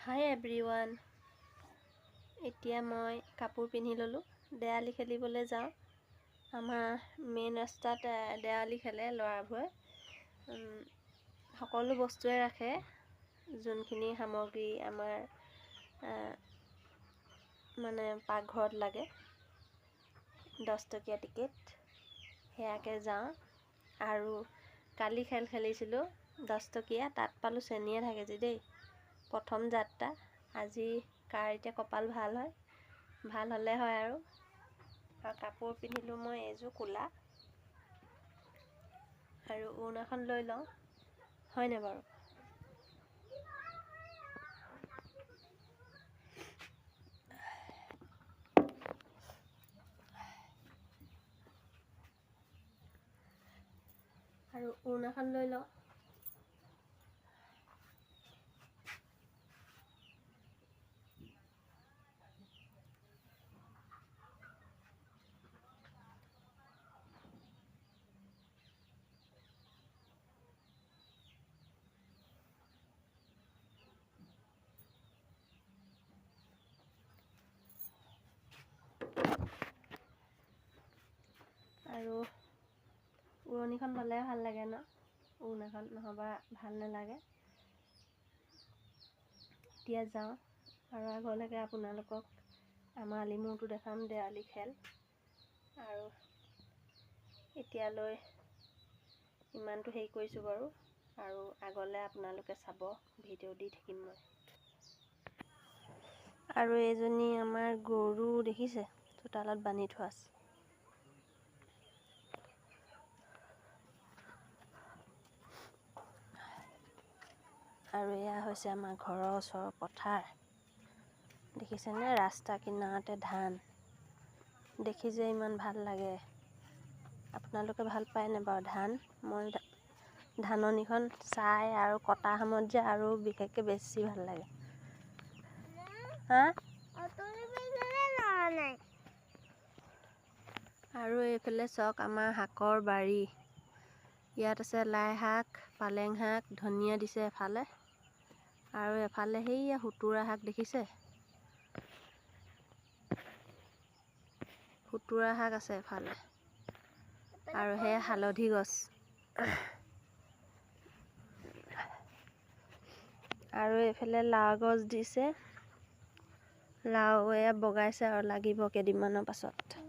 হাই everyone, এতিয়া মই কাপোৰ পিন্ধি ল'লোঁ, দেৱালী খেলিবলৈ যাওঁ। আমাৰ মেইন ৰাস্তাত দেৱালী খেলে ল'ৰাবোৰে। সকলো বস্তুৱে ৰাখে, যোনখিনি সামগ্ৰী আমাৰ মানে পাকঘৰত লাগে। 10 টকীয়া টিকেট, সেয়াকে যাওঁ। আৰু কালি খেল খেলিছিলোঁ 10 টকীয়া, তাত পালোঁ চেনিয়ে থাকে যে দেই। প্ৰথম যাত্ৰা, আজি কাৰ এতিয়া কপাল ভাল হয়, ভাল হ'লে হয় আৰু কাপোৰ পিন্ধিলোঁ মই এইযোৰ ক'লা আৰু উৰণাখন লৈ লওঁ, হয়নে বাৰু? আৰু উৰণাখন লৈ লওঁ। আৰু উৰণিখন ল'লে ভাল লাগে ন, উৰণাখন নহ'বা ভাল নালাগে। এতিয়া যাওঁ আৰু আগলৈকে আপোনালোকক আমাৰ আলিমূৰটো দেখাম, দেৱালী খেল। আৰু এতিয়ালৈ ইমানটো হেৰি কৰিছোঁ বাৰু, আৰু আগলৈ আপোনালোকে চাব, ভিডিঅ' দি থাকিম মই। আৰু এইজনী আমাৰ গৰু দেখিছে, চোতালত বান্ধি থোৱা আছে। আৰু এয়া হৈছে আমাৰ ঘৰৰ ওচৰৰ পথাৰ, দেখিছেনে? ৰাস্তা কিনাৰতে ধান দেখি যে ইমান ভাল লাগে। আপোনালোকে ভাল পায়নে বাৰু ধান? মই ধাননিখন চাই আৰু কটা সময়ত যে আৰু বিশেষকৈ বেছি ভাল লাগে। আৰু এইফালে চাওক, আমাৰ শাকৰ বাৰী। ইয়াত আছে লাই শাক, পালেং শাক, ধনিয়া দিছে এফালে, আৰু এফালে সেইয়া খুতুৰা শাক দেখিছে? খুতুৰা শাক আছে এফালে, আৰু সেয়া হালধি গছ। আৰু এইফালে লাও গছ দিছে, লাও এয়া বগাইছে আৰু লাগিব কেইদিনমানৰ পাছত।